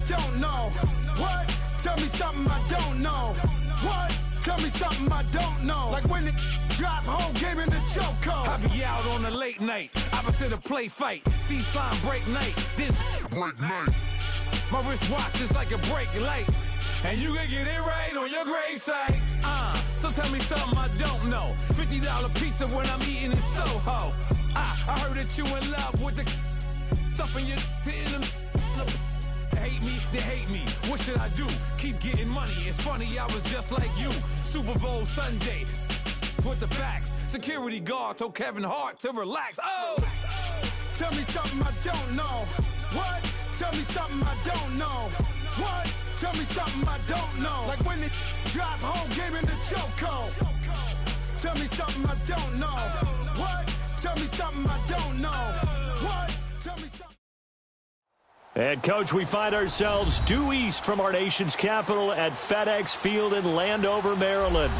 Don't know. What? Tell me something I don't know. What? Tell me something I don't know. Like when it drop, whole game in the chokehold. I be out on a late night, opposite a play fight. See sign break night, this break night. My wristwatch is like a break light, and you can get it right on your gravesite. So tell me something I don't know. $50 pizza when I'm eating in Soho. I heard that you in love with the stuff in your hate me, they hate me. What should I do? Keep getting money. It's funny, I was just like you. Super Bowl Sunday with the facts. Security guard told Kevin Hart to relax. Oh! Tell me something I don't know. What? Tell me something I don't know. What? Tell me something I don't know. Like when it drop, whole game in the chokehold. Tell me something I don't know. What? Tell me something I don't know. What? Tell me something. And, Coach, we find ourselves due east from our nation's capital at FedEx Field in Landover, Maryland.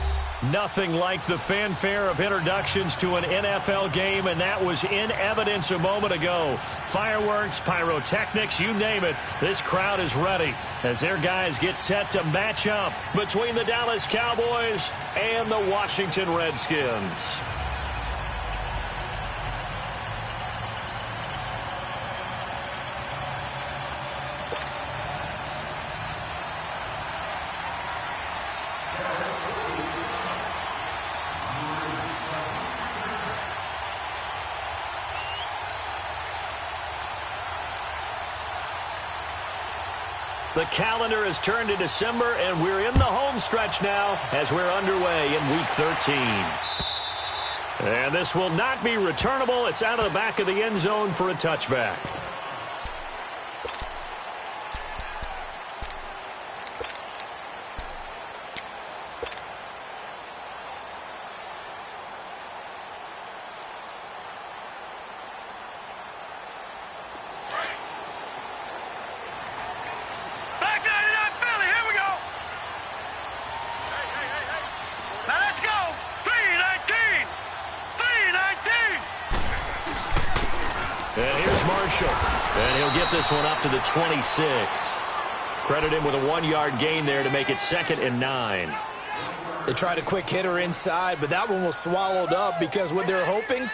Nothing like the fanfare of introductions to an NFL game, and that was in evidence a moment ago. Fireworks, pyrotechnics, you name it, this crowd is ready as their guys get set to match up between the Dallas Cowboys and the Washington Redskins. The calendar has turned to December, and we're in the home stretch now as we're underway in Week 13. And this will not be returnable. It's out of the back of the end zone for a touchback. And he'll get this one up to the 26. Credit him with a 1-yard gain there to make it 2nd and 9. They tried a quick hitter inside, but that one was swallowed up because what they're hoping,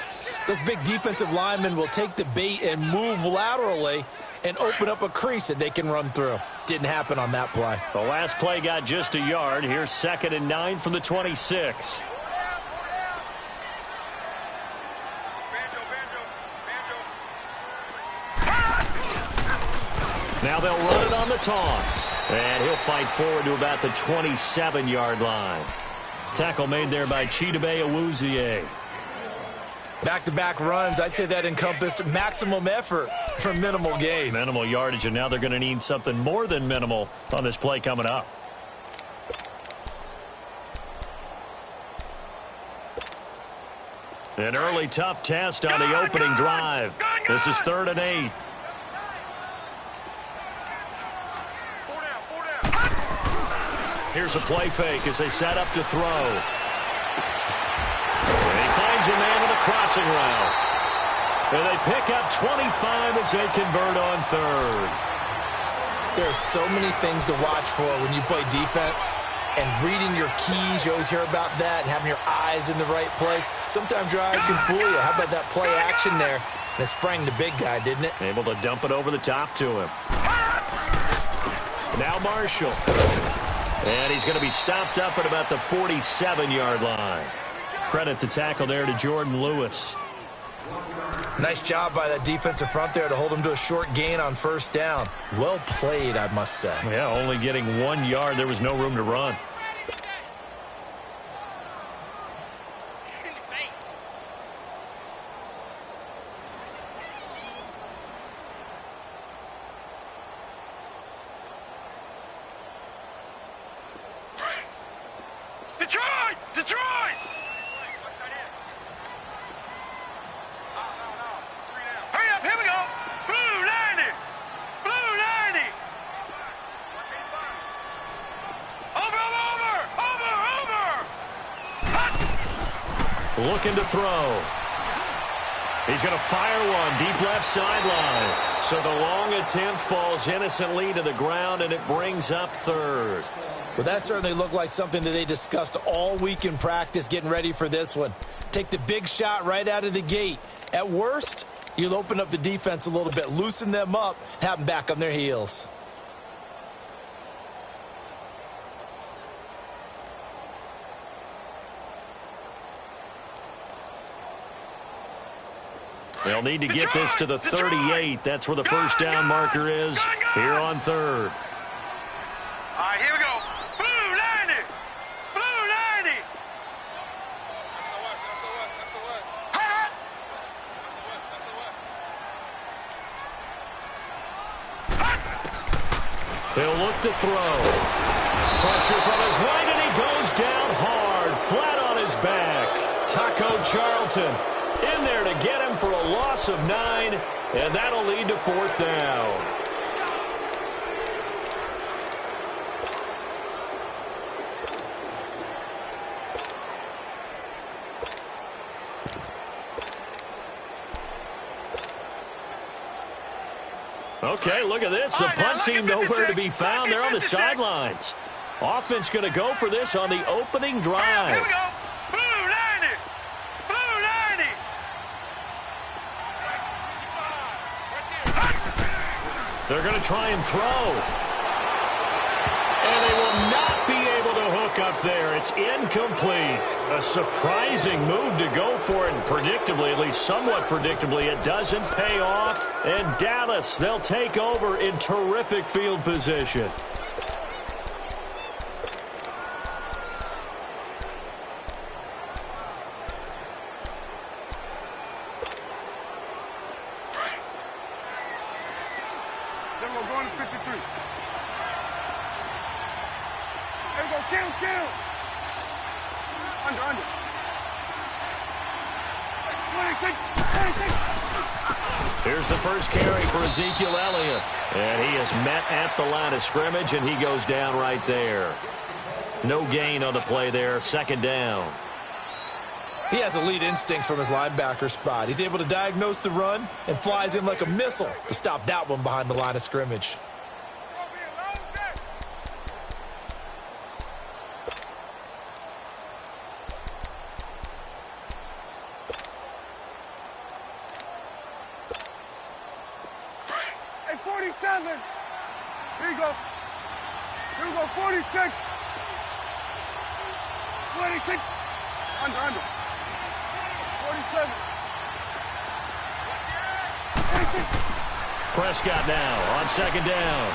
those big defensive linemen will take the bait and move laterally and open up a crease that they can run through. Didn't happen on that play. The last play got just a yard. Here's 2nd and 9 from the 26. Now they'll run it on the toss. And he'll fight forward to about the 27-yard line. Tackle made there by Chidobe Awuzie. Back-to-back runs, I'd say that encompassed maximum effort for minimal gain. Minimal yardage, and now they're going to need something more than minimal on this play coming up. An early tough test on the opening drive. This is 3rd and 8. Here's a play fake as they set up to throw. And he finds a man with a crossing route. And they pick up 25 as they convert on 3rd. There are so many things to watch for when you play defense. And reading your keys, you always hear about that, and having your eyes in the right place. Sometimes your eyes can fool you. How about that play action there? And it sprang the big guy, didn't it? Able to dump it over the top to him. Now Marshall. And he's going to be stopped up at about the 47-yard line. Credit the tackle there to Jordan Lewis. Nice job by that defensive front there to hold him to a short gain on 1st down. Well played, I must say. Yeah, only getting 1 yard. There was no room to run. Detroit! Hurry up, here we go. Blue 90. Blue 90. Over. Looking to throw. He's going to fire one deep left sideline. So the long attempt falls innocently to the ground, and it brings up third. Well, that certainly looked like something that they discussed all week in practice getting ready for this one. Take the big shot right out of the gate. At worst, you'll open up the defense a little bit, loosen them up, have them back on their heels. They'll need to get this to the 38. That's where the first down marker is here on third. All right, here we go. Blue 90. Blue 90. He'll look to throw. Pressure from his right, and he goes down hard, flat on his back. Taco Charlton in there to get him for a loss of 9, and that'll lead to fourth down. Okay, look at this. The punt team nowhere to be found. They're on the sidelines. Offense going to go for this on the opening drive. Here we go. Blue 90. Blue 90. They're going to try and throw. And they will not be able to hook up there. It's incomplete. A surprising move to go for it. And predictably, at least somewhat predictably, it doesn't pay off. And Dallas, they'll take over in terrific field position. Then we're going to 53. There we go. Kill. Under. 26. Here's the first carry for Ezekiel Elliott. And he is met at the line of scrimmage, and he goes down right there. No gain on the play there. Second down. He has elite instincts from his linebacker spot. He's able to diagnose the run and flies in like a missile to stop that one behind the line of scrimmage. Hey, 47. Here you go. 46. 26. Under. 47. 26. Prescott now on second down.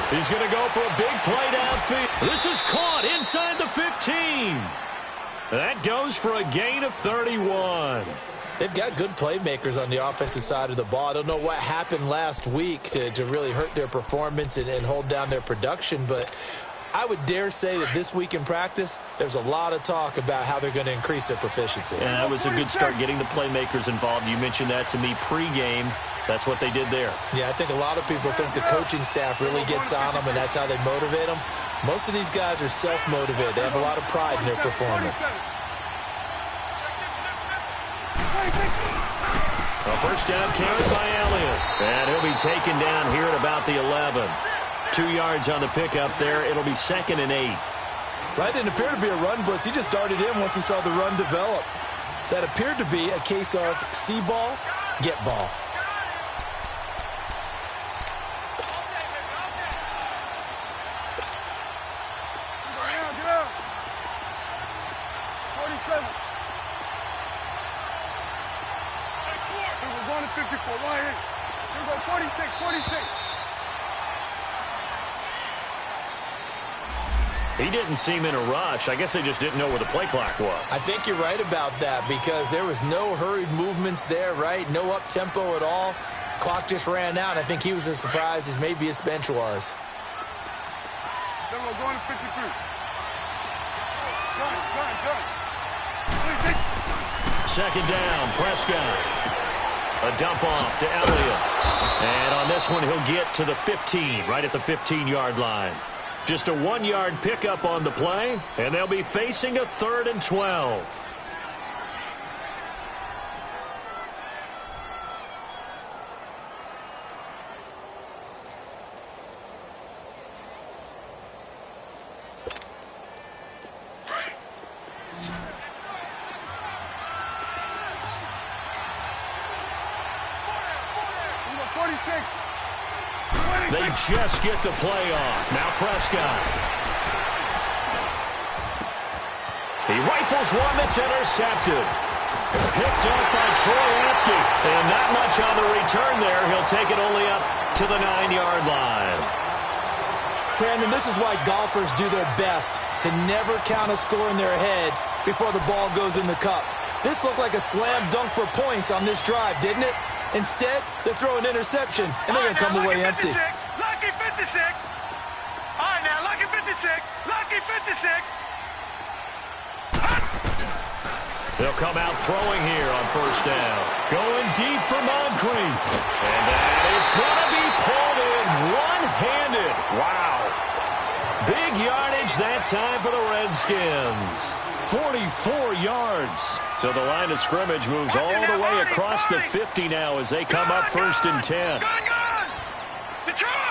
He's going to go for a big play downfield. This is caught inside the 15. That goes for a gain of 31. They've got good playmakers on the offensive side of the ball. I don't know what happened last week to really hurt their performance and hold down their production, but I would dare say that this week in practice, there's a lot of talk about how they're going to increase their proficiency. And that was a good start getting the playmakers involved. You mentioned that to me pregame. That's what they did there. Yeah, I think a lot of people think the coaching staff really gets on them, and that's how they motivate them. Most of these guys are self-motivated. They have a lot of pride in their performance. A first down carried by Elliott. And he'll be taken down here at about the 11. 2 yards on the pickup there. It'll be 2nd and 8. That didn't appear to be a run blitz. He just darted in once he saw the run develop. That appeared to be a case of see ball, get ball. Get out. 47. We're going to 54. Right here. Here we go. 46. He didn't seem in a rush. I guess they just didn't know where the play clock was. I think you're right about that because there was no hurried movements there, right? No up-tempo at all. Clock just ran out. I think he was as surprised as maybe his bench was. Then we're going to 53. Gun. Second down, Prescott. A dump off to Elliott. And on this one, he'll get to the 15, right at the 15-yard line. Just a 1-yard pickup on the play, and they'll be facing a 3rd and 12. They just get the play off. Now Prescott. He rifles one that's intercepted. Picked up by Troy Apke. And not much on the return there. He'll take it only up to the 9-yard line. Brandon, this is why golfers do their best to never count a score in their head before the ball goes in the cup. This looked like a slam dunk for points on this drive, didn't it? Instead, they throw an interception, and they're going to come away empty. Lucky 56. All right, now, lucky 56. Lucky 56. They'll come out throwing here on first down. Going deep for Moncrief. And that is going to be pulled in one-handed. Wow. Big yardage that time for the Redskins. 44 yards. So the line of scrimmage moves all the way across the 50 now as they come up first and 10. Detroit!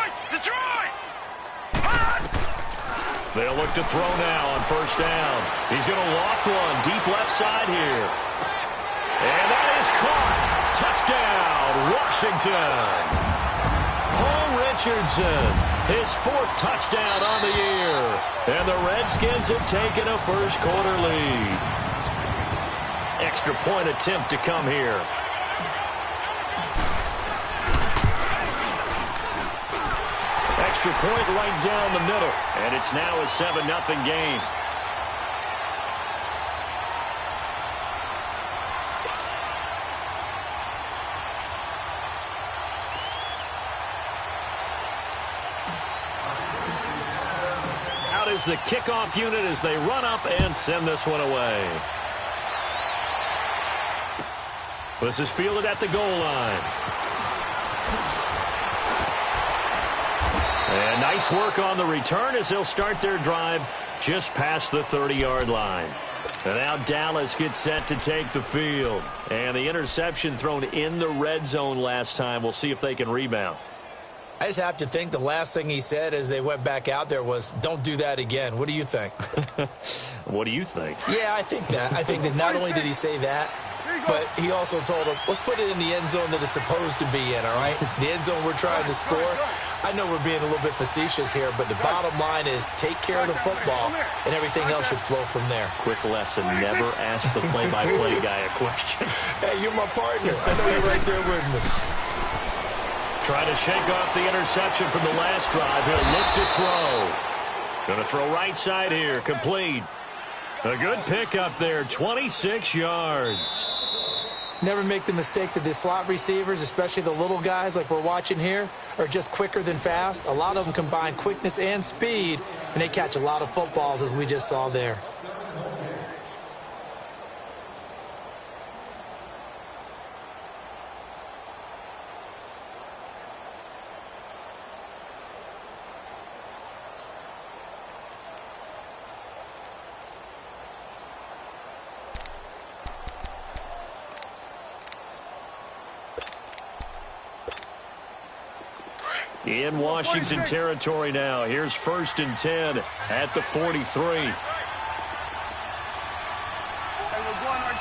They'll look to throw now on first down. He's going to loft one deep left side here. And that is caught. Touchdown, Washington. Paul Richardson, his 4th touchdown on the year. And the Redskins have taken a first-quarter lead. Extra point attempt to come here. Extra point right down the middle. And it's now a 7-0 game. Out is the kickoff unit as they run up and send this one away. This is fielded at the goal line. And nice work on the return as they'll start their drive just past the 30-yard line. And now Dallas gets set to take the field. And the interception thrown in the red zone last time. We'll see if they can rebound. I just have to think the last thing he said as they went back out there was, don't do that again. What do you think? What do you think? Yeah, I think that. I think that not only did he say that, but he also told him, let's put it in the end zone that it's supposed to be in, all right? The end zone we're trying to score. I know we're being a little bit facetious here, but the bottom line is take care of the football, and everything else should flow from there. Quick lesson, never ask the play-by-play guy a question. Hey, you're my partner. I know you're right there with me. Trying to shake off the interception from the last drive. He'll look to throw. Going to throw right side here. Complete. A good pick up there. 26 yards. Never make the mistake that the slot receivers, especially the little guys like we're watching here, are just quicker than fast. A lot of them combine quickness and speed, and they catch a lot of footballs, as we just saw there. In Washington territory now. Here's 1st and 10 at the 43. Hey, we're going right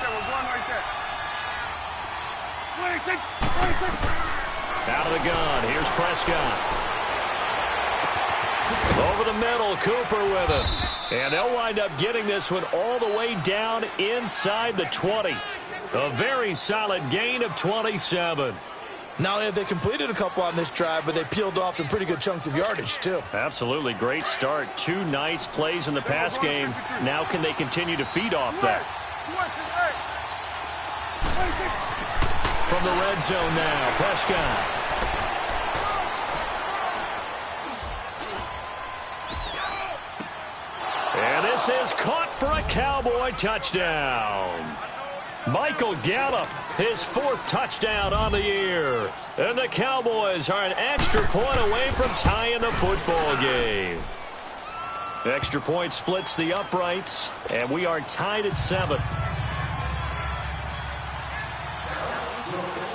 there. 26. Out of the gun. Here's Prescott. Over the middle, Cooper with it. And they'll wind up getting this one all the way down inside the 20. A very solid gain of 27. Not only have they completed a couple on this drive, but they peeled off some pretty good chunks of yardage, too. Absolutely. Great start. 2 nice plays in the pass game. Now can they continue to feed off that? From the red zone now, Prescott. And this is caught for a Cowboy touchdown. Michael Gallup, his 4th touchdown on the year. And the Cowboys are an extra point away from tying the football game. Extra point splits the uprights, and we are tied at 7.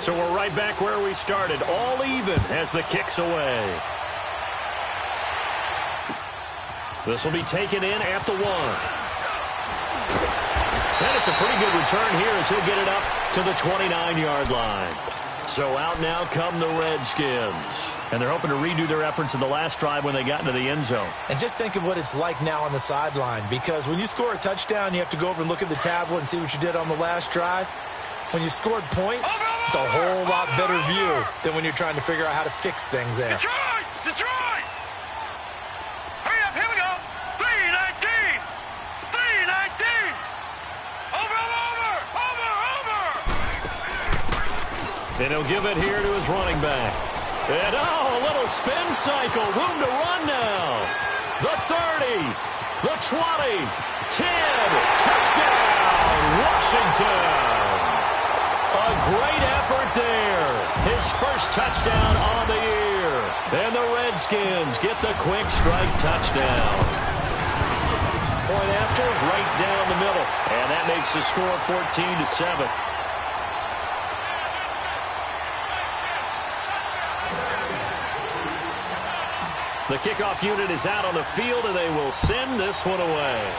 So we're right back where we started, all even as the kick's away. This will be taken in at the 1. And it's a pretty good return here as he'll get it up to the 29-yard line. So out now come the Redskins. And they're hoping to redo their efforts in the last drive when they got into the end zone. And just think of what it's like now on the sideline, because when you score a touchdown, you have to go over and look at the tablet and see what you did on the last drive. When you scored points, it's a whole lot better view than when you're trying to figure out how to fix things there. Detroit! Detroit! Hurry up, here we go! 3-19! 3-19! Over! And he'll give it here to his running back. And a little spin cycle. Room to run now. The 30, the 20, 10. Touchdown, Washington. A great effort there. His first touchdown on the year. And the Redskins get the quick strike touchdown. Point after, right down the middle. And that makes the score 14-7. The kickoff unit is out on the field, and they will send this one away.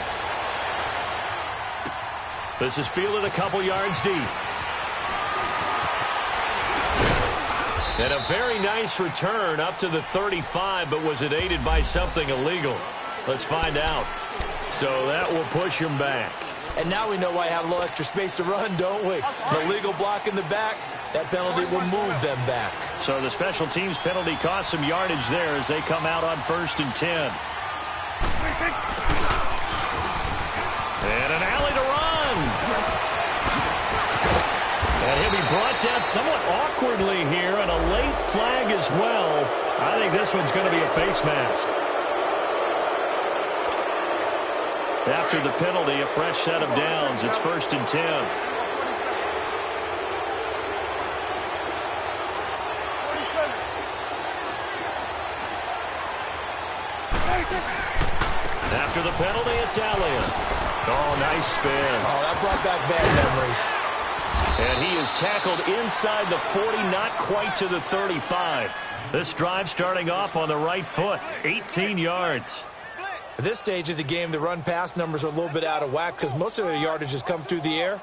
This is fielded a couple yards deep. And a very nice return up to the 35, but was it aided by something illegal? Let's find out. So that will push him back. And now we know why I have a little extra space to run, don't we? An illegal block in the back. That penalty will move them back. So the special teams penalty cost some yardage there as they come out on 1st and 10. And an alley to run. And he'll be brought down somewhat awkwardly here, and a late flag as well. I think this one's going to be a face mask. After the penalty, a fresh set of downs. It's 1st and 10. After the penalty, it's Elliott. Oh, nice spin. Oh, that brought back bad memories. And he is tackled inside the 40, not quite to the 35. This drive starting off on the right foot, 18 yards. At this stage of the game, the run-pass numbers are a little bit out of whack because most of their yardage has come through the air.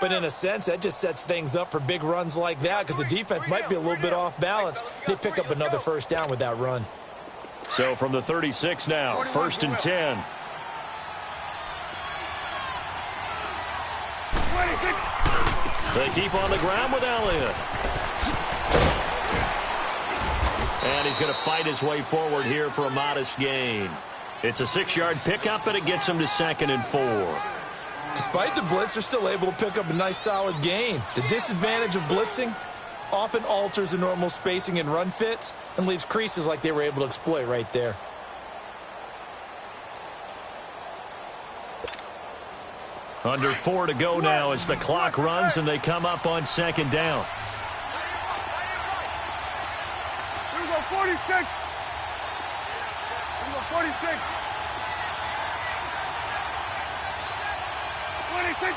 But in a sense, that just sets things up for big runs like that because the defense might be a little bit off balance. They pick up another first down with that run. So from the 36 now, 1st and 10. They keep on the ground with Elliott. And he's going to fight his way forward here for a modest gain. It's a 6-yard pickup, and it gets him to 2nd and 4. Despite the blitz, they're still able to pick up a nice, solid gain. The disadvantage of blitzing often alters the normal spacing and run fits and leaves creases like they were able to exploit right there. Under 4 to go now as the clock runs and they come up on 2nd down. Here we go, 46. Here we go, 46. 26.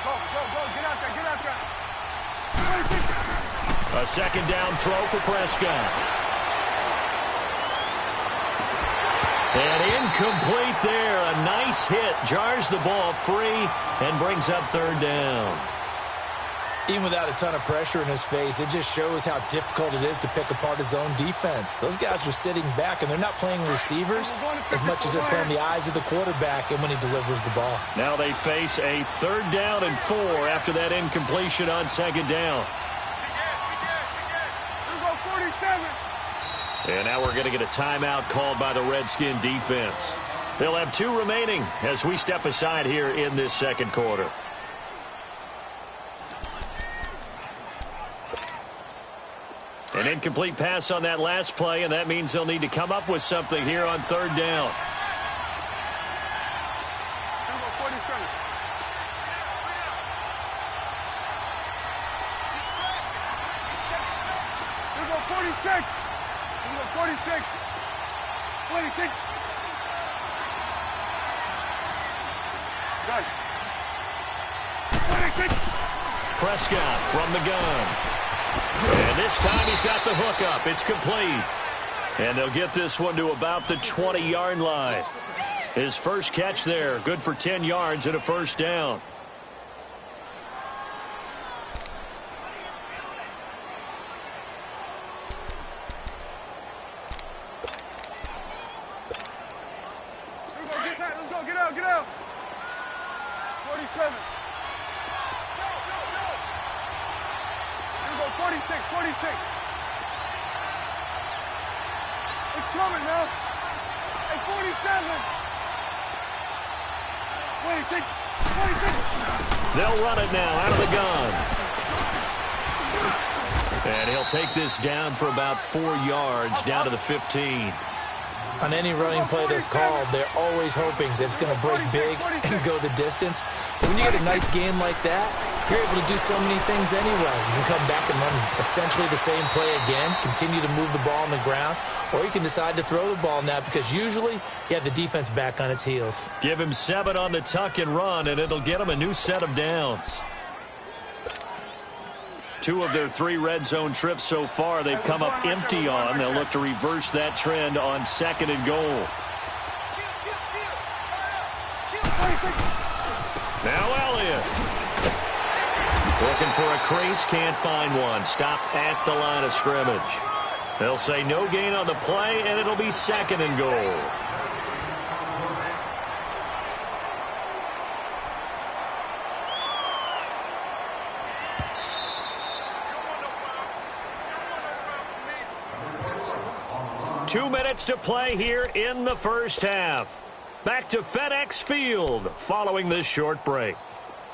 Go, get out there. 26. A 2nd down throw for Prescott. And incomplete there. A nice hit. Jars the ball free and brings up 3rd down. Even without a ton of pressure in his face, it just shows how difficult it is to pick apart his own defense. Those guys are sitting back, and they're not playing receivers as much as they're playing the eyes of the quarterback and when he delivers the ball. Now they face a 3rd down and 4 after that incompletion on 2nd down. And now we're going to get a timeout called by the Redskin defense. They'll have 2 remaining as we step aside here in this 2nd quarter. An incomplete pass on that last play, and that means they'll need to come up with something here on 3rd down. Here we go, 46. 46. 26. Good. 26. Prescott from the gun. And this time he's got the hook up. It's complete. And they'll get this one to about the 20-yard line. His first catch there, good for 10 yards and a 1st down. coming now. Hey, 47. 26. 26. They'll run it now out of the gun. And he'll take this down for about 4 yards, down to the 15. On any running play that's called, they're always hoping that it's going to break big and go the distance. But when you get a nice game like that, you're able to do so many things anyway. You can come back and run essentially the same play again, continue to move the ball on the ground, or you can decide to throw the ball now because usually you have the defense back on its heels. Give him 7 on the tuck and run, and it'll get him a new set of downs. 2 of their 3 red zone trips so far they've come up empty on. They'll look to reverse that trend on 2nd and goal. Now Elliott. Looking for a crease, can't find one. Stopped at the line of scrimmage. They'll say no gain on the play, and it'll be 2nd and goal. Two minutes to play here in the first half. Back to FedEx Field following this short break.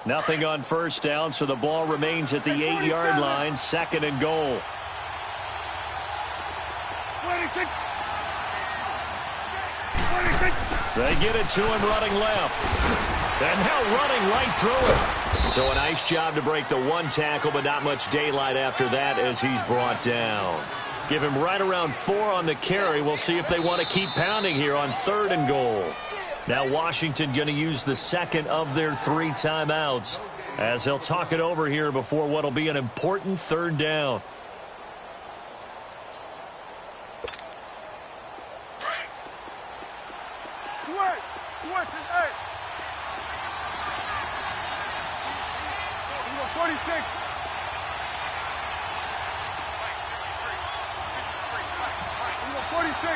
Nothing on first down, so the ball remains at the 8-yard line, 2nd and goal. 26. They get it to him running left. And now running right through it. So a nice job to break the 1 tackle, but not much daylight after that as he's brought down. Give him right around 4 on the carry. We'll see if they want to keep pounding here on 3rd and goal. Now Washington going to use the 2nd of their 3 timeouts as they'll talk it over here before what will be an important 3rd down. Switch it, hey. 46.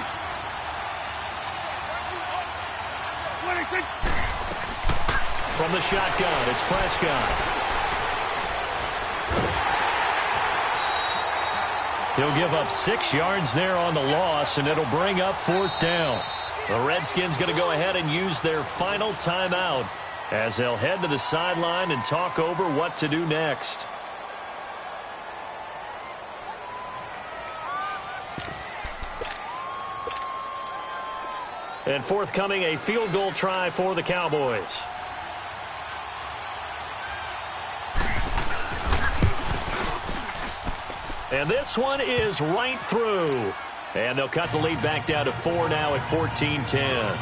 From the shotgun, it's Prescott. He'll give up 6 yards there on the loss, and it'll bring up 4th down. The Redskins going to go ahead and use their final timeout as they'll head to the sideline and talk over what to do next. And forthcoming, a field goal try for the Cowboys. And this one is right through. And they'll cut the lead back down to 4 now at 14-10.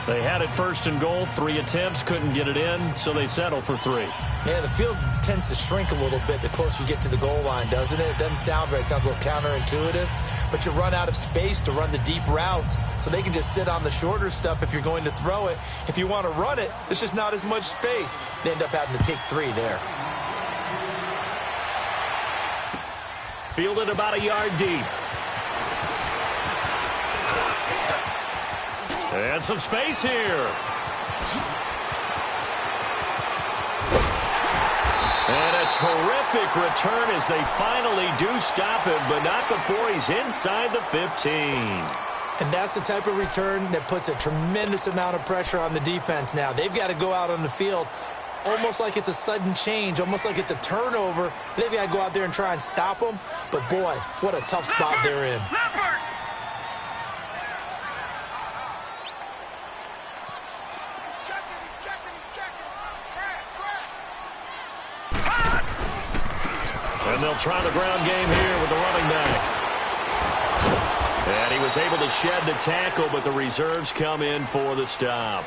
They had it 1st and goal, 3 attempts, couldn't get it in, so they settle for 3. Yeah, the field tends to shrink a little bit the closer you get to the goal line, doesn't it? It doesn't sound right. It sounds a little counterintuitive. But you run out of space to run the deep routes, so they can just sit on the shorter stuff if you're going to throw it. If you want to run it, there's just not as much space. They end up having to take 3 there. Fielded about a yard deep. And some space here. And a terrific return as they finally do stop him, but not before he's inside the 15. And that's the type of return that puts a tremendous amount of pressure on the defense now. They've got to go out on the field almost like it's a sudden change, almost like it's a turnover. They've got to go out there and try and stop them. But, boy, what a tough spot they're in. And they'll try the ground game here with the running back. And he was able to shed the tackle, but the reserves come in for the stop.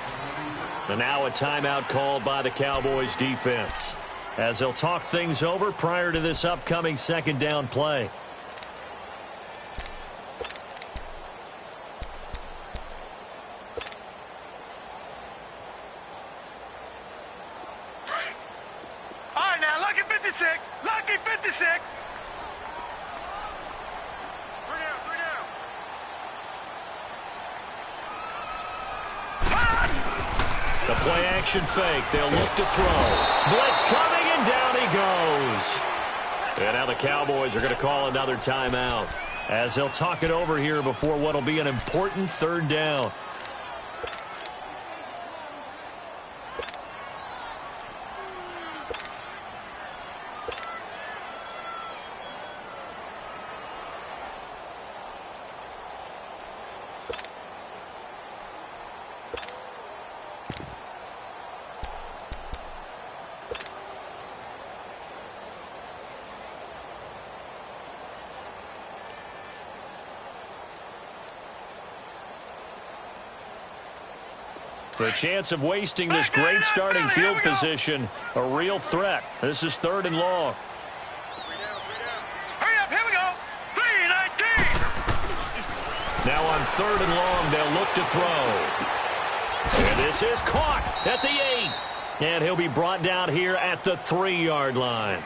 And now a timeout called by the Cowboys defense as they'll talk things over prior to this upcoming 2nd down play. All right, now, lucky 56. Lucky 56. 3 down, 3 down. The play action fake. They'll look to throw. Blitz coming, and down he goes. And now the Cowboys are going to call another timeout as they'll talk it over here before what will be an important third down. The chance of wasting this great starting field position, a real threat. This is 3rd and long. Hurry up, here we go. 3-19. Now on 3rd and long, they'll look to throw. And this is caught at the 8. And he'll be brought down here at the 3-yard line.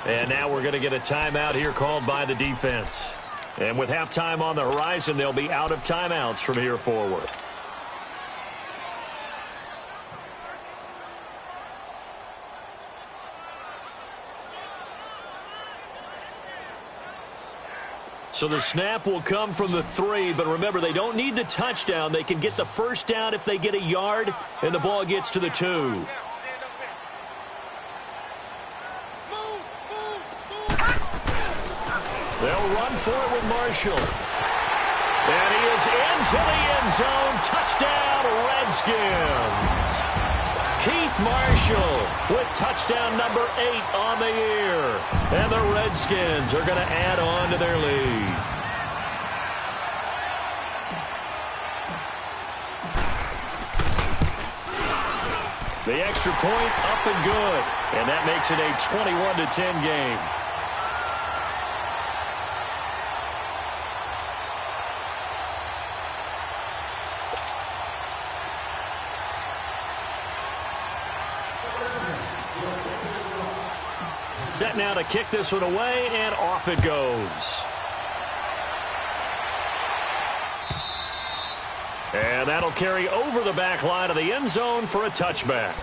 And now we're going to get a timeout here called by the defense. And with halftime on the horizon, they'll be out of timeouts from here forward. So the snap will come from the 3, but remember, they don't need the touchdown. They can get the first down if they get a yard, and the ball gets to the 2. They'll run for it with Marshall. And he is into the end zone. Touchdown, Redskins. Keith Marshall with touchdown number 8 on the year. And the Redskins are going to add on to their lead. The extra point up and good. And that makes it a 21-10 game. Set now to kick this one away, and off it goes. And that'll carry over the back line of the end zone for a touchback.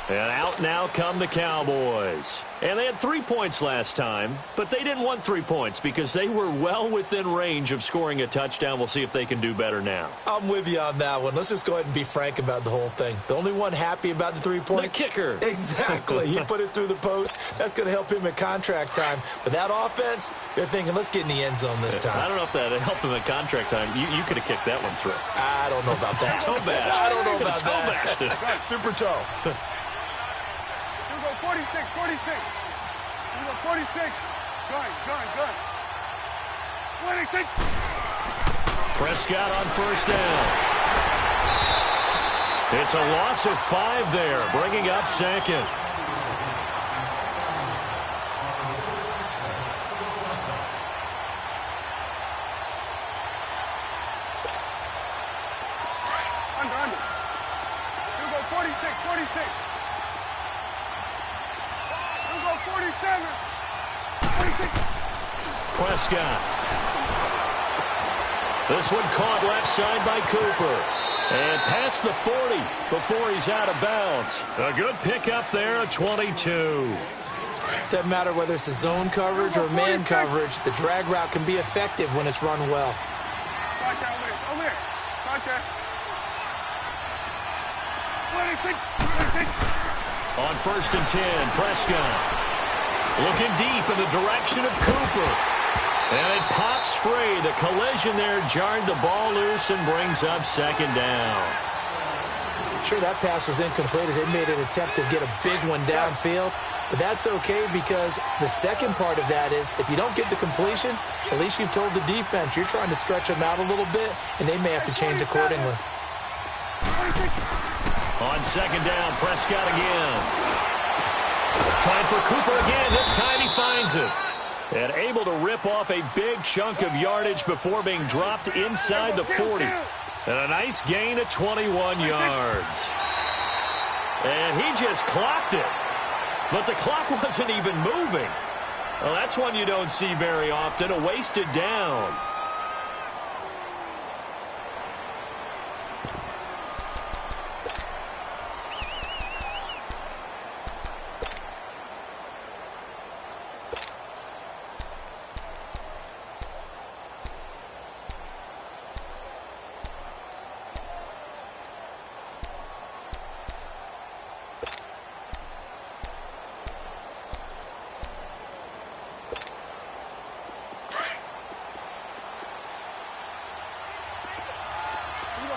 And out now come the Cowboys. And they had 3 points last time, but they didn't want 3 points because they were well within range of scoring a touchdown. We'll see if they can do better now. I'm with you on that one. Let's just go ahead and be frank about the whole thing. The only one happy about the 3-point? The kicker. Exactly. He put it through the post. That's going to help him at contract time. But that offense, they're thinking, let's get in the end zone this time. I don't know if that helped him at contract time. You could have kicked that one through. I don't know about that. Toe bash. I don't know about toe that. bashed. Super toe. 46. You go 46. Gun. 26. Prescott on first down. It's a loss of 5 there, bringing up second. Under. You go 46. You go 47. 46. Prescott. This one caught left side by Cooper. And past the 40 before he's out of bounds. A good pickup there, a 22. Doesn't matter whether it's a zone coverage or man coverage, the drag route can be effective when it's run well. Over here. 26. On first and 10, Prescott looking deep in the direction of Cooper. And it pops free. The collision there jarred the ball loose and brings up second down. Sure, that pass was incomplete as they made an attempt to get a big one downfield. But that's okay because the second part of that is if you don't get the completion, at least you've told the defense you're trying to stretch them out a little bit, and they may have to change accordingly. On second down, Prescott again. Trying for Cooper again. This time he finds it. And able to rip off a big chunk of yardage before being dropped inside the 40. And a nice gain of 21 yards. And he just clocked it. But the clock wasn't even moving. Well, that's one you don't see very often, a wasted down.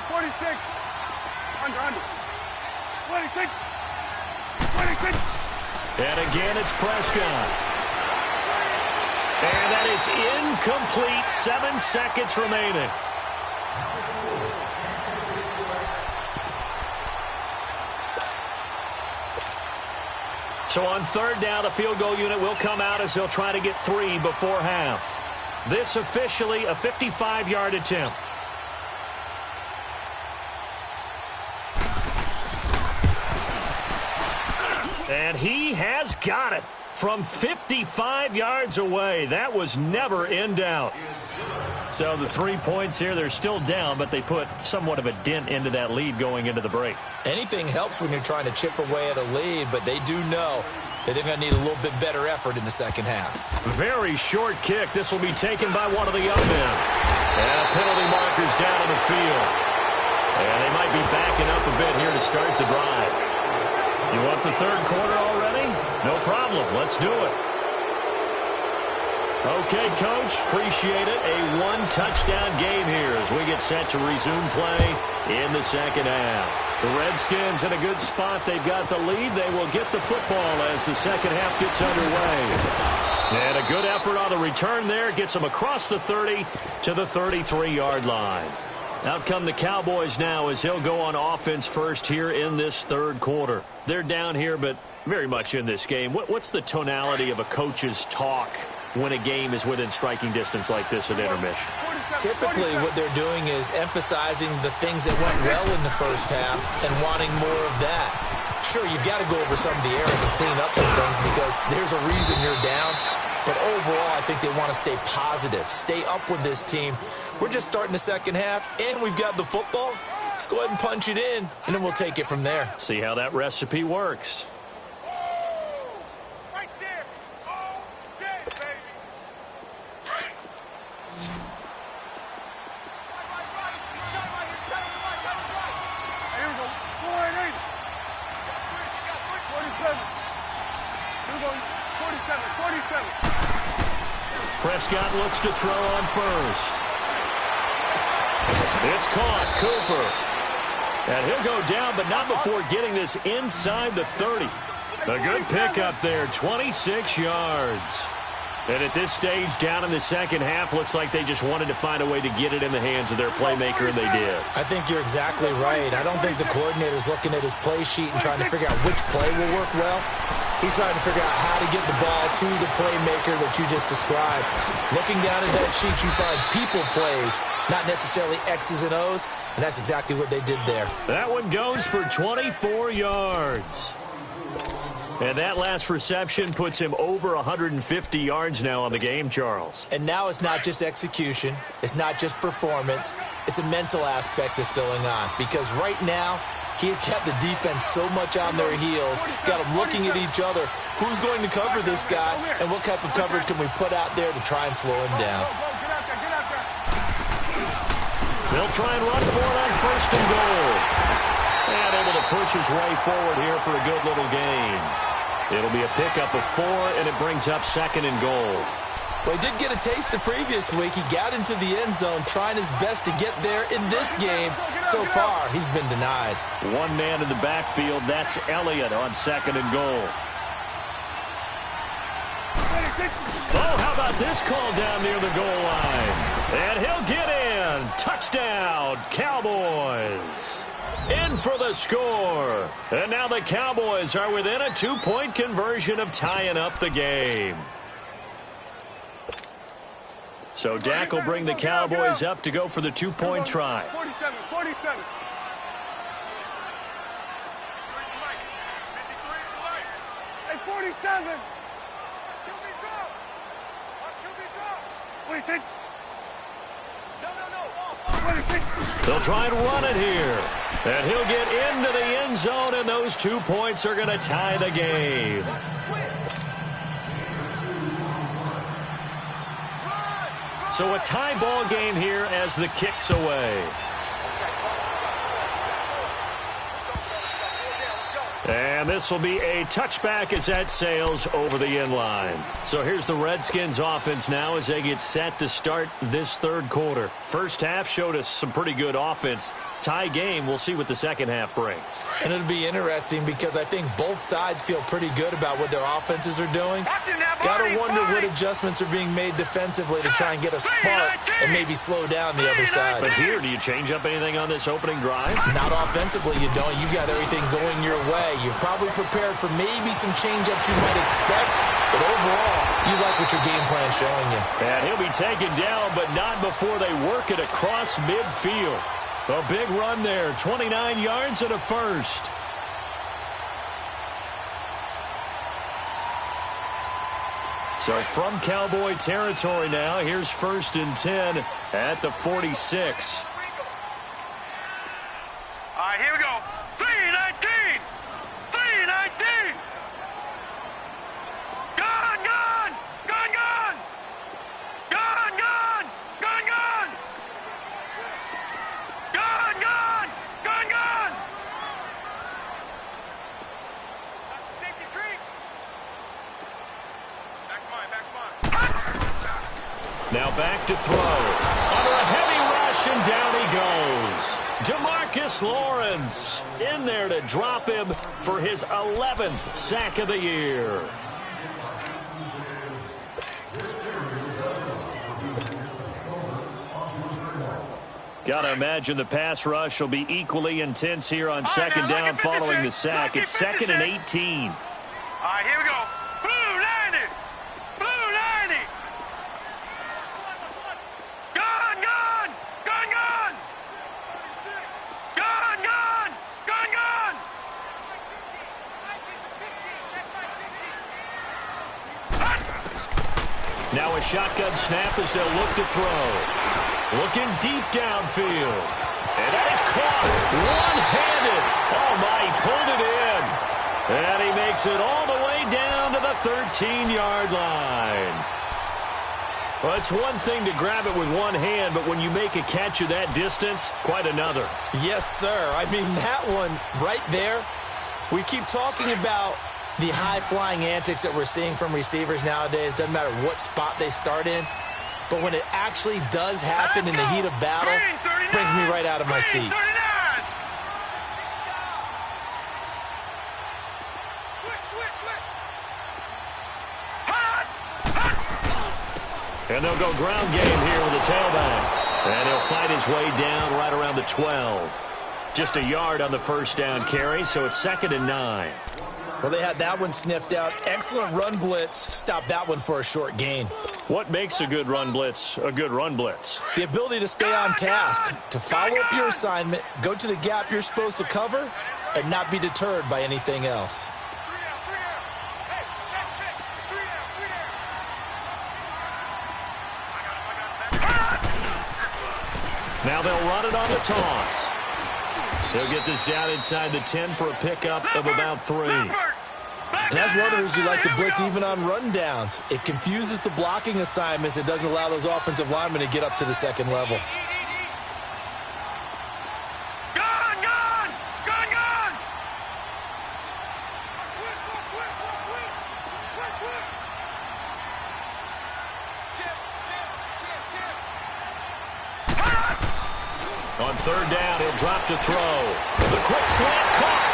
46. Under. 26. 26. And again, it's Prescott. And that is incomplete. 7 seconds remaining. So on third down, the field goal unit will come out as they'll try to get 3 before half. This officially a 55-yard attempt. And he has got it from 55 yards away. That was never in doubt. So the 3 points here, they're still down, but they put somewhat of a dent into that lead going into the break. Anything helps when you're trying to chip away at a lead, but they do know that they're going to need a little bit better effort in the second half. Very short kick. This will be taken by one of the young men. And penalty markers down in the field. And they might be backing up a bit here to start the drive. You want the third quarter already? No problem. Let's do it. Okay, Coach, appreciate it. A one-touchdown game here as we get set to resume play in the second half. The Redskins in a good spot. They've got the lead. They will get the football as the second half gets underway. And a good effort on the return there. Gets them across the 30 to the 33-yard line. Out come the Cowboys now as they'll go on offense first here in this third quarter. They're down here, but very much in this game. What's the tonality of a coach's talk when a game is within striking distance like this at intermission? Typically, what they're doing is emphasizing the things that went well in the first half and wanting more of that. Sure, you've got to go over some of the errors and clean up some things because there's a reason you're down. But overall, I think they want to stay positive, stay up with this team. We're just starting the second half, and we've got the football. Let's go ahead and punch it in, and then we'll take it from there. See how that recipe works. Right there. All day, baby. Here we go. 4-8. 47. Here we go. 47. 47. Prescott looks to throw on first. It's caught. Cooper. And he'll go down, but not before getting this inside the 30. A good pickup there, 26 yards. And at this stage, down in the second half, looks like they just wanted to find a way to get it in the hands of their playmaker, and they did. I think you're exactly right. I don't think the coordinator's looking at his play sheet and trying to figure out which play will work well. He's trying to figure out how to get the ball to the playmaker that you just described. Looking down at that sheet, you find people plays, not necessarily X's and O's, and that's exactly what they did there. That one goes for 24 yards. And that last reception puts him over 150 yards now on the game, Charles. And now it's not just execution. It's not just performance. It's a mental aspect that's going on. Because right now, he's got the defense so much on their heels, got them looking at each other. Who's going to cover this guy, and what type of coverage can we put out there to try and slow him down? They'll try and run for it on first and goal. And able to push his way forward here for a good little gain. It'll be a pickup of 4, and it brings up second and goal. Well, he did get a taste the previous week. He got into the end zone, trying his best to get there in this game. So far, he's been denied. One man in the backfield. That's Elliott on second and goal. Oh, how about this call down near the goal line? And he'll get in. Touchdown, Cowboys. In for the score. And now the Cowboys are within a 2-point conversion of tying up the game. So Dak will bring the Cowboys up to go for the 2-point try. 47, 47. Hey, 47. What do you think? They'll try and run it here. And he'll get into the end zone, and those 2 points are going to tie the game. So a tie ball game here as the kick's away. And And this will be a touchback as that sails over the inline. So here's the Redskins offense now as they get set to start this third quarter. First half showed us some pretty good offense. Tie game, we'll see what the second half brings. And it'll be interesting because I think both sides feel pretty good about what their offenses are doing. Got to wonder what adjustments are being made defensively to try and get a spark and maybe slow down the other side. But here, do you change up anything on this opening drive? Not offensively, you don't. You got everything going your way. You've probably prepared for maybe some change-ups you might expect, but overall, you like what your game plan's showing you. And he'll be taken down, but not before they work it across midfield. A big run there, 29 yards and a first. So from Cowboy territory now, here's 1st and 10 at the 46. All right, here we go. 3-19. 3-19. Gone, gone. Gone, gone. Gone, gone. Gone, gone. Gone, gone. Gone, gone. That's a safety creep. Back's mine, back's mine. Now back to throw. Under a heavy rush, and down he goes. DeMarcus Lawrence in there to drop him for his 11th sack of the year. Got to imagine the pass rush will be equally intense here on second down following the sack. It's 2nd and 18. All right, here we go. Blue 90. Blue 90. Gone, gone. Gone, gone. Gone, gone. Gone, gone. Now a shotgun snap as they'll look to throw. Looking deep downfield. And that is caught one-handed. Oh, my, he pulled it in. And he makes it all the way down to the 13-yard line. Well, it's one thing to grab it with one hand, but when you make a catch of that distance, quite another. Yes, sir. I mean, that one right there, we keep talking about the high-flying antics that we're seeing from receivers nowadays. Doesn't matter what spot they start in. But when it actually does happen in the heat of battle, it brings me right out of my seat. And they'll go ground game here with the tailback. And he'll fight his way down right around the 12. Just a yard on the first down carry, so it's 2nd and 9. Well, they had that one sniffed out. Excellent run blitz. Stopped that one for a short gain. What makes a good run blitz a good run blitz? The ability to stay on task, to follow up your assignment, go to the gap you're supposed to cover, and not be deterred by anything else. Now they'll run it on the toss. They'll get this down inside the 10 for a pickup of about 3. And that's one of the reasons you like to blitz even on rundowns. It confuses the blocking assignments. It doesn't allow those offensive linemen to get up to the second level. Gone, gone, gone, gone. On third down, he'll drop to throw. The quick slant caught.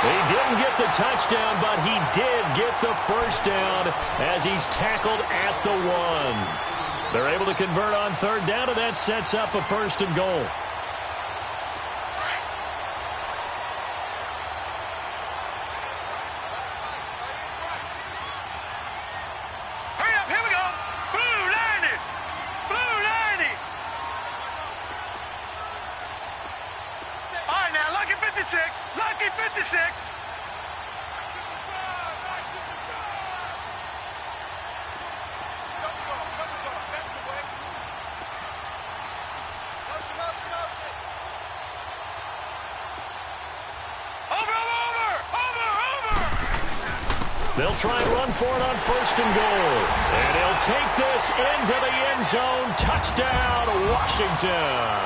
He didn't get the touchdown, but he did get the first down as he's tackled at the 1. They're able to convert on third down, and that sets up a 1st and goal. Hurry up, here we go. Blue 90. Blue 90. All right, now, lucky 56. Lucky 56. They'll try and run for it on 1st and goal. And he'll take this into the end zone. Touchdown, Washington.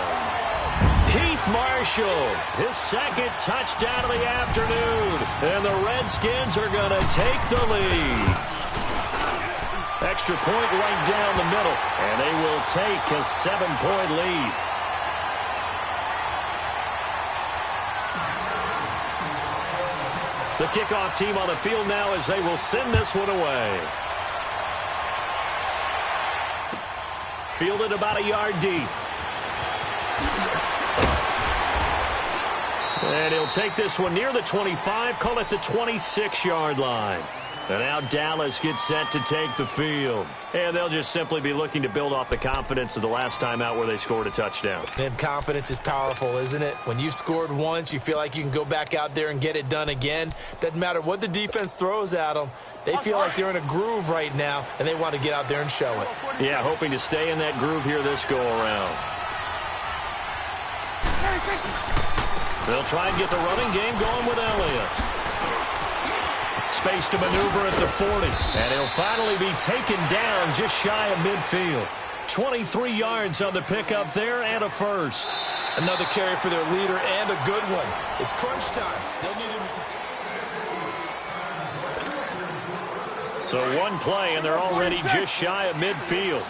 Keith Marshall, his second touchdown of the afternoon. And the Redskins are going to take the lead. Extra point right down the middle. And they will take a 7-point lead. The kickoff team on the field now as they will send this one away. Fielded about a yard deep. And he'll take this one near the 25, call it the 26-yard line. And now Dallas gets set to take the field. And they'll just simply be looking to build off the confidence of the last time out where they scored a touchdown. And confidence is powerful, isn't it? When you've scored once, you feel like you can go back out there and get it done again. Doesn't matter what the defense throws at them. They feel like they're in a groove right now, and they want to get out there and show it. Yeah, hoping to stay in that groove here this go-around. They'll try and get the running game going with Elliott. Space to maneuver at the 40. And he'll finally be taken down just shy of midfield. 23 yards on the pickup there and a first. Another carry for their leader and a good one. It's crunch time. They'll need him to... So one play, and they're already just shy of midfield.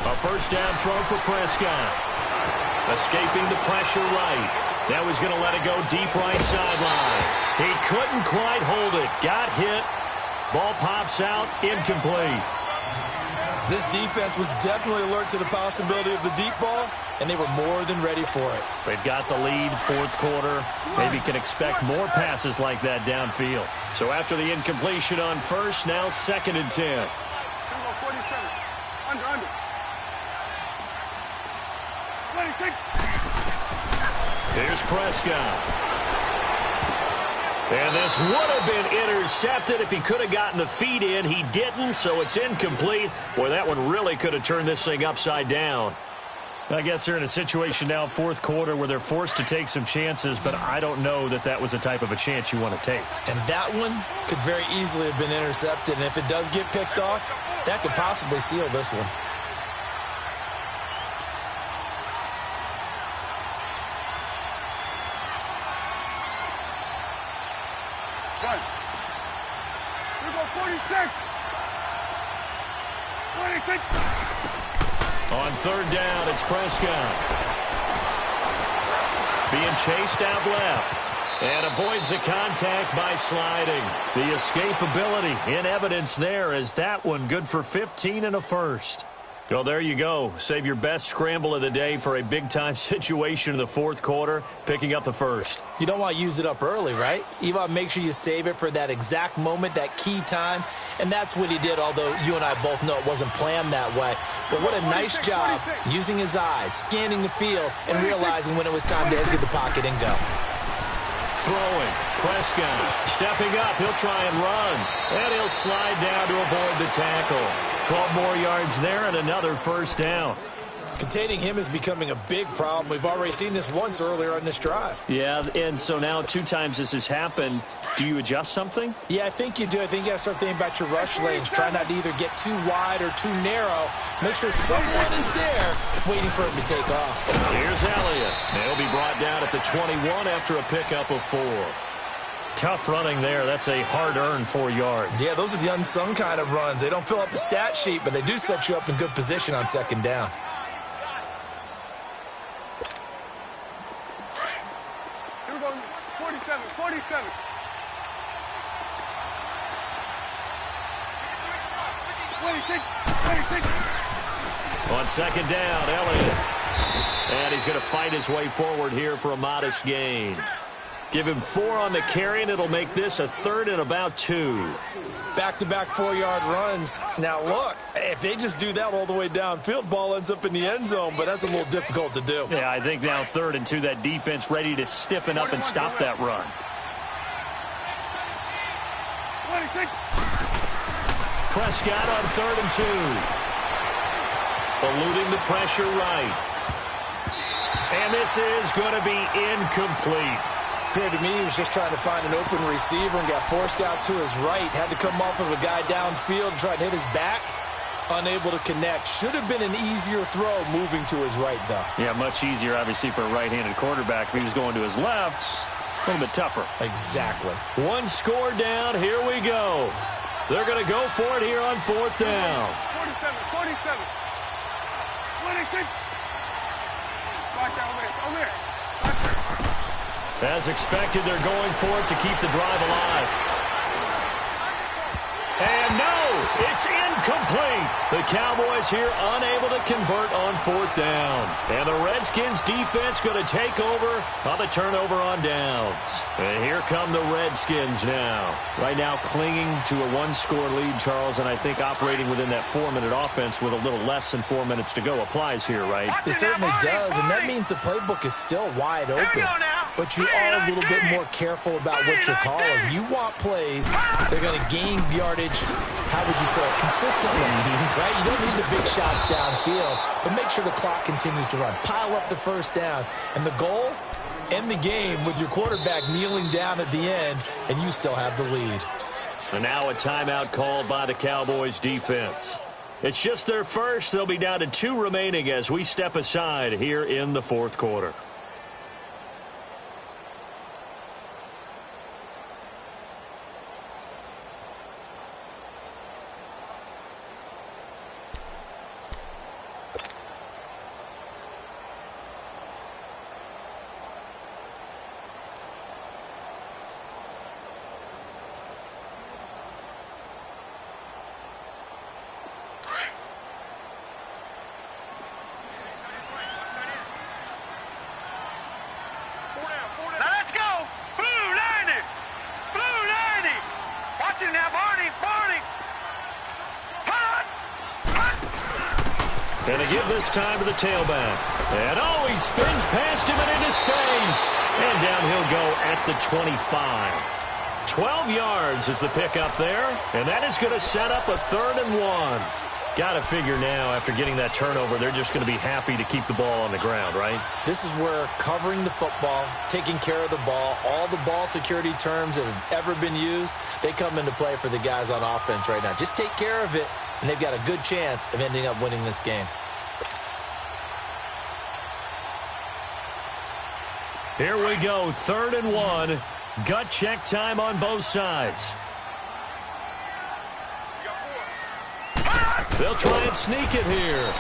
A first down throw for Prescott. Escaping the pressure right. Now he's going to let it go deep right sideline. He couldn't quite hold it. Got hit. Ball pops out. Incomplete. This defense was definitely alert to the possibility of the deep ball, and they were more than ready for it. They've got the lead, fourth quarter. Maybe can expect more passes like that downfield. So after the incompletion on first, now 2nd and 10. Under. Here's Prescott. And this would have been intercepted if he could have gotten the feet in. He didn't, so it's incomplete. Boy, that one really could have turned this thing upside down. I guess they're in a situation now, fourth quarter, where they're forced to take some chances, but I don't know that that was the type of a chance you want to take. And that one could very easily have been intercepted, and if it does get picked off, that could possibly seal this one. Here we go, 46. 26. On third down, it's Prescott. Being chased out left. And avoids the contact by sliding. The escapability in evidence there as that one good for 15 and a first. Well, there you go. Save your best scramble of the day for a big-time situation in the fourth quarter, picking up the first. You don't want to use it up early, right? You want to make sure you save it for that exact moment, that key time, and that's what he did, although you and I both know it wasn't planned that way. But what a nice job using his eyes, scanning the field, and realizing when it was time to exit the pocket and go. Throwing, Prescott, stepping up, he'll try and run, and he'll slide down to avoid the tackle. 12 more yards there and another first down. Containing him is becoming a big problem. We've already seen this once earlier on this drive. Yeah, and so now 2 times this has happened. Do you adjust something? Yeah, I think you do. I think you got to start thinking about your rush lanes. Try not to either get too wide or too narrow. Make sure someone is there waiting for him to take off. Here's Elliott. He'll be brought down at the 21 after a pickup of 4. Tough running there. That's a hard-earned 4 yards. Yeah, those are the unsung kind of runs. They don't fill up the stat sheet, but they do set you up in good position on second down. Here we go, 47. 26. On second down, Elliott. And he's going to fight his way forward here for a modest gain. Give him 4 on the carry, and it'll make this a 3rd and about 2. Back-to-back 4-yard runs. Now, look, if they just do that all the way downfield, ball ends up in the end zone, but that's a little difficult to do. Yeah, I think now 3rd and 2, that defense ready to stiffen up and stop that run. 26. Prescott on 3rd and 2. Eluding the pressure right. And this is going to be incomplete. Appeared to me he was just trying to find an open receiver and got forced out to his right. Had to come off of a guy downfield and try to hit his back. Unable to connect. Should have been an easier throw moving to his right, though. Yeah, much easier, obviously, for a right-handed quarterback. If he was going to his left, a little bit tougher. Exactly. One score down. Here we go. They're going to go for it here on 4th down. 47, 47. 26. Watch out, over there. As expected, they're going for it to keep the drive alive. And no, it's incomplete. The Cowboys here unable to convert on 4th down. And the Redskins defense going to take over on the turnover on downs. And here come the Redskins now. Right now clinging to a 1-score lead, Charles, and I think operating within that 4-minute offense with a little less than 4 minutes to go applies here, right? It certainly does, and that means the playbook is still wide open. But you are a little bit more careful about what you're calling. You want plays they're going to gain yardage, how would you say it, consistently, right? You don't need the big shots downfield, but make sure the clock continues to run. Pile up the first downs. And the goal, end the game with your quarterback kneeling down at the end, and you still have the lead. And now a timeout called by the Cowboys defense. It's just their first. They'll be down to 2 remaining as we step aside here in the 4th quarter. And they give this time to the tailback. And oh, he spins past him and into space. And down he'll go at the 25. 12 yards is the pickup there. And that is going to set up a 3rd and 1. Got to figure now, after getting that turnover, they're just going to be happy to keep the ball on the ground, right? This is where covering the football, taking care of the ball, all the ball security terms that have ever been used, they come into play for the guys on offense right now. Just take care of it, and they've got a good chance of ending up winning this game. Here we go, 3rd and 1. Gut check time on both sides. They'll try and sneak it here.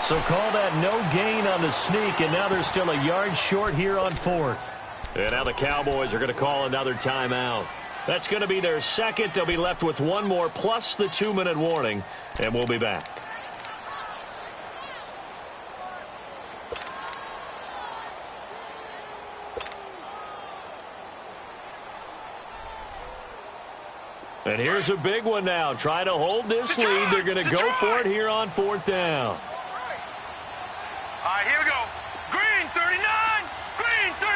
So call that no gain on the sneak, and now they're still a yard short here on 4th. And now the Cowboys are going to call another timeout. That's going to be their second. They'll be left with 1 more plus the 2-minute warning, and we'll be back. And here's a big one now. Trying to hold this lead. They're going to go for it here on 4th down. All right, here we go. Green 39. Green 39.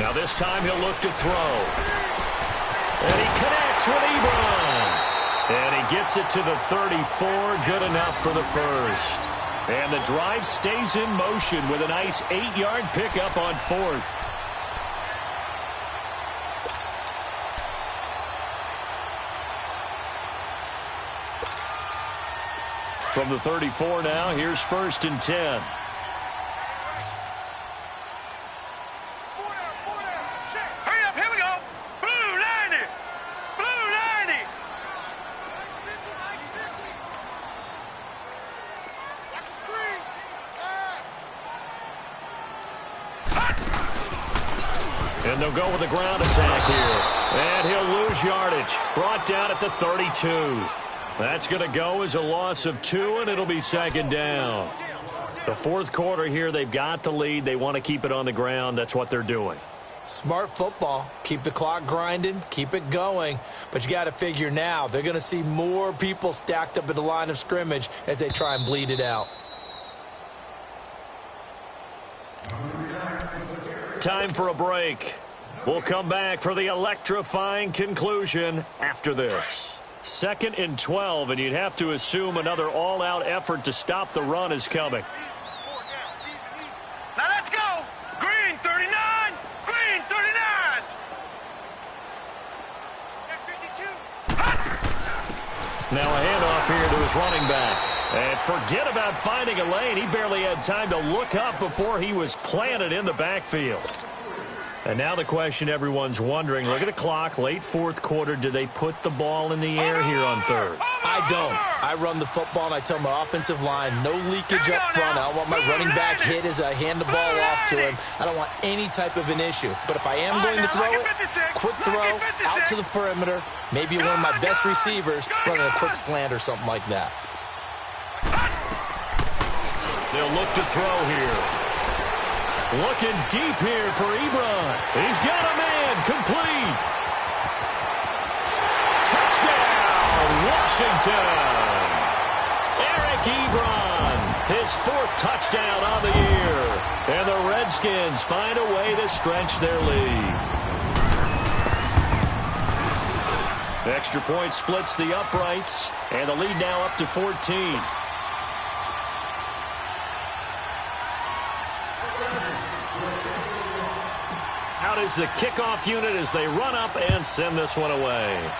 Now this time he'll look to throw. And he connects with Ebron. And he gets it to the 34. Good enough for the first. And the drive stays in motion with a nice 8-yard pickup on 4th. From the 34 now, here's 1st and 10. Hurry up, here we go. Blue 90. Blue 90. And they'll go with the ground attack here. And he'll lose yardage. Brought down at the 32. That's going to go as a loss of 2, and it'll be 2nd down. The 4th quarter here, they've got the lead. They want to keep it on the ground. That's what they're doing. Smart football. Keep the clock grinding. Keep it going. But you got to figure now, they're going to see more people stacked up at the line of scrimmage as they try and bleed it out. Time for a break. We'll come back for the electrifying conclusion after this. 2nd and 12, and you'd have to assume another all-out effort to stop the run is coming. Now let's go. Green Now a handoff here to his running back. And forget about finding a lane. He barely had time to look up before he was planted in the backfield. And now the question everyone's wondering, look at the clock, late fourth quarter, do they put the ball in the air here on third? I don't. I run the football, and I tell my offensive line, no leakage up front. I don't want my running back hit as I hand the ball off to him. I don't want any type of an issue. But if I am going to throw it, quick throw, out to the perimeter, maybe one of my best receivers running a quick slant or something like that. They'll look to throw here. Looking deep here for Ebron. He's got a man. Complete. Touchdown, Washington. Eric Ebron, his fourth touchdown on the year. And the Redskins find a way to stretch their lead. Extra point splits the uprights, and the lead now up to 14. Out is the kickoff unit as they run up and send this one away.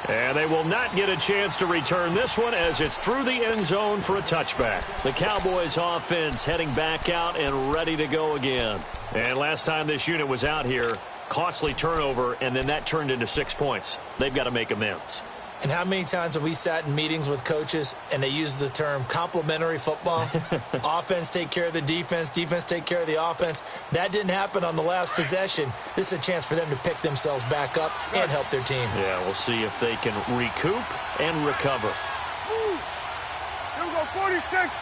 And they will not get a chance to return this one as it's through the end zone for a touchback. The Cowboys offense heading back out and ready to go again. And last time this unit was out here, costly turnover, and then that turned into 6 points. They've got to make amends. And how many times have we sat in meetings with coaches and they use the term complementary football? Offense take care of the defense, defense take care of the offense. That didn't happen on the last possession. This is a chance for them to pick themselves back up and help their team. Yeah, we'll see if they can recoup and recover. Here we go, 46.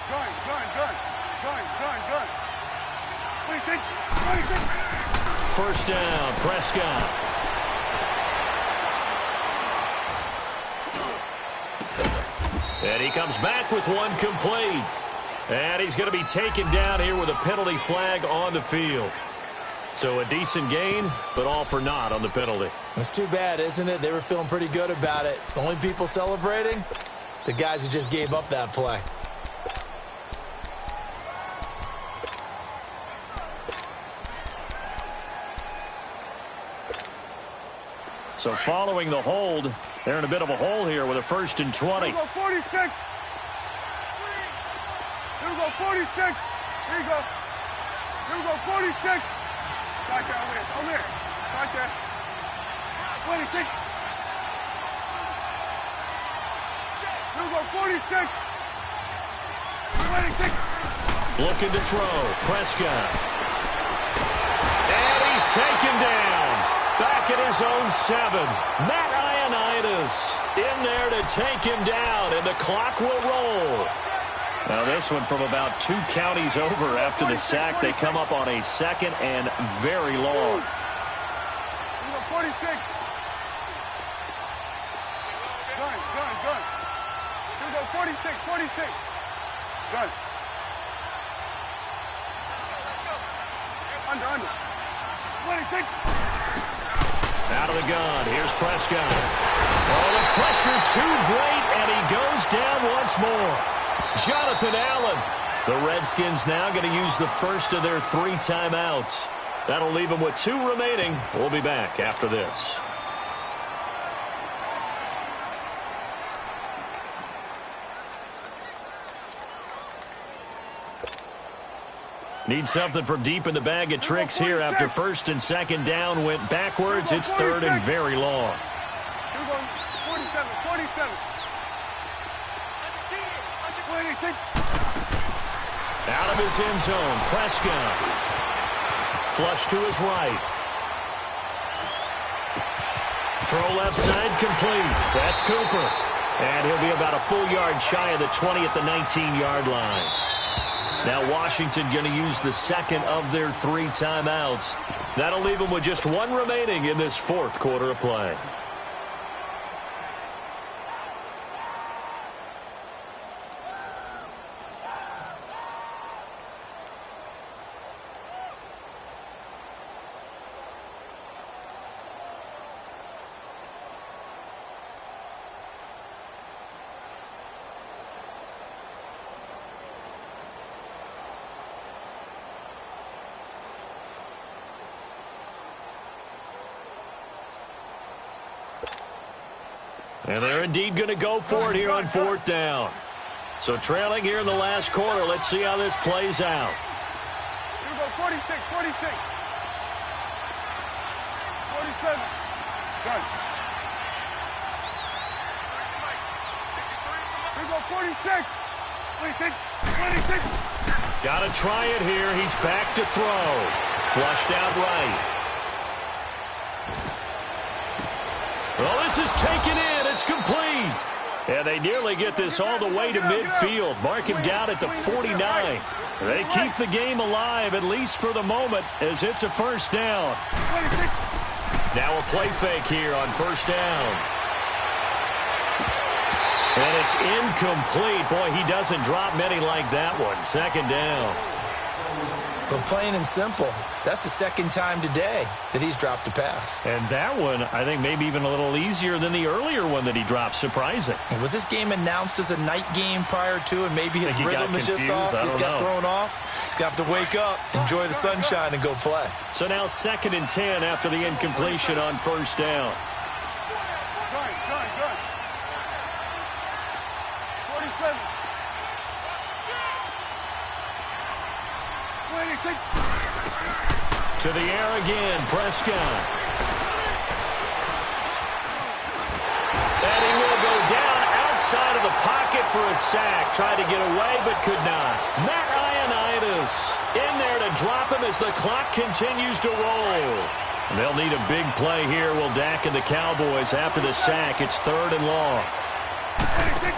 Gun. 26. First down, Prescott. And he comes back with one complete. And he's going to be taken down here with a penalty flag on the field. So a decent gain, but all for naught on the penalty. It's too bad, isn't it? They were feeling pretty good about it. The only people celebrating, the guys who just gave up that play. So following the hold, they're in a bit of a hole here with a 1st and 20. Here we go, 46. Here we go, 46. Here we go. Here we go, 46. Right there, over there. Right there. 26. Here we go, 46. 26. Looking to throw. Prescott. And he's taken down. Back at his own 7. Matt Ioannidis in there to take him down, and the clock will roll. Now this one from about 2 counties over after the sack. They come up on a 2nd and very long. 46. Gun. Here we go, 46. Gun. Under. 26. Out of the gun, here's Prescott. Oh, the pressure too great, and he goes down once more. Jonathan Allen. The Redskins now going to use the first of their 3 timeouts. That'll leave them with 2 remaining. We'll be back after this. Need something from deep in the bag of tricks here after 1st and 2nd down went backwards. It's 3rd and very long. Here we go, 47. 26. Out of his end zone, Prescott. Flush to his right. Throw left side complete. That's Cooper. And he'll be about a full yard shy of the 20 at the 19-yard line. Now Washington going to use the 2nd of their 3 timeouts. That'll leave them with just 1 remaining in this 4th quarter of play. And they're indeed going to go for it here on 4th down. So trailing here in the last quarter. Let's see how this plays out. Here we go, 46, 46. 47. Done. Here we go, 46. 26, 26. Got to try it here. He's back to throw. Flushed out right. Well, this is taken in. It's complete. And they nearly get this all the way to midfield. Mark him down at the 49. They keep the game alive, at least for the moment, as it's a 1st down. Now a play fake here on 1st down. And it's incomplete. Boy, he doesn't drop many like that one. 2nd down. But plain and simple, that's the 2nd time today that he's dropped a pass. And that one, I think, maybe even a little easier than the earlier one that he dropped. Surprising. Was this game announced as a night game prior to, and maybe his rhythm is just off? He's got thrown off. He's got to wake up, enjoy the sunshine, and go play. So now 2nd and 10 after the incompletion on 1st down. Done. 47. 26. To the air again, Prescott. And he will go down outside of the pocket for a sack. Tried to get away, but could not. Matt Ioannidis in there to drop him as the clock continues to roll. And they'll need a big play here, will Dak and the Cowboys after the sack. It's 3rd and long. 26.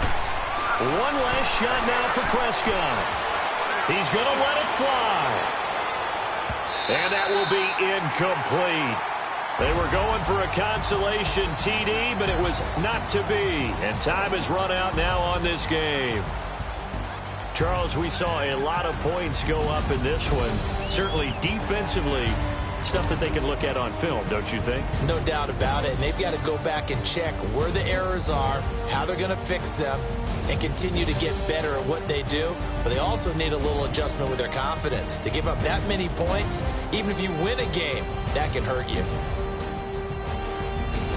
One last shot now for Prescott. He's going to let it fly. And that will be incomplete. They were going for a consolation TD, but it was not to be. And time has run out now on this game. Charles, we saw a lot of points go up in this one. Certainly defensively, stuff that they can look at on film, don't you think? No doubt about it. And they've got to go back and check where the errors are, how they're going to fix them, and continue to get better at what they do. But they also need a little adjustment with their confidence. To give up that many points, even if you win a game, that can hurt you.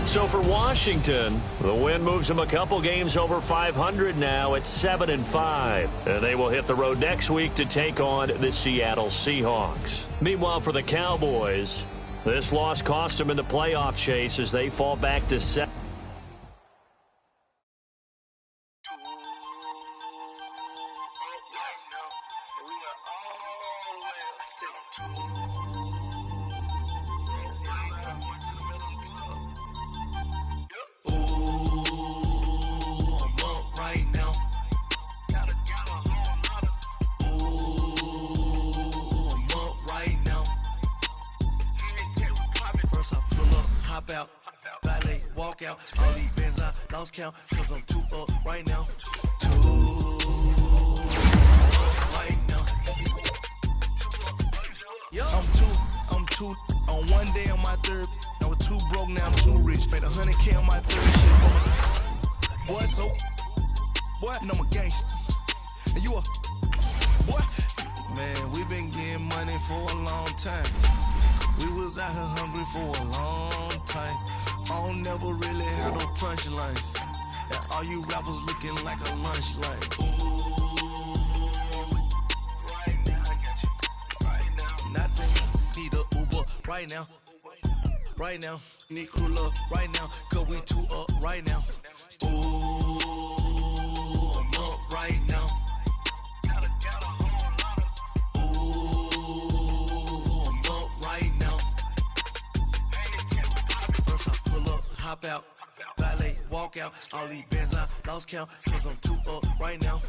So for Washington, the win moves them a couple games over 500 now at 7-5. And they will hit the road next week to take on the Seattle Seahawks. Meanwhile, for the Cowboys, this loss cost them in the playoff chase as they fall back to 7. Out, valet, walk out, all these bands I lost count, cause I'm too up right now. Right now. I'm too, on one day on my 3rd, I was too broke, now I'm too rich. Made 100K on my 3rd shit. Boy, I'm a gangster. And you a, boy, man, we been getting money for a long time. We was out here hungry for a long time. I don't never really have no punchlines. And all you rappers looking like a lunch line. Right now, I got you. Right now. Nothing. Need a Uber right now. Right now. Need crew love right now. Cause we too up right now. Ooh, I'm up right now. Hop out, valet, walk out, all these bands I lost count, cause I'm too up right now.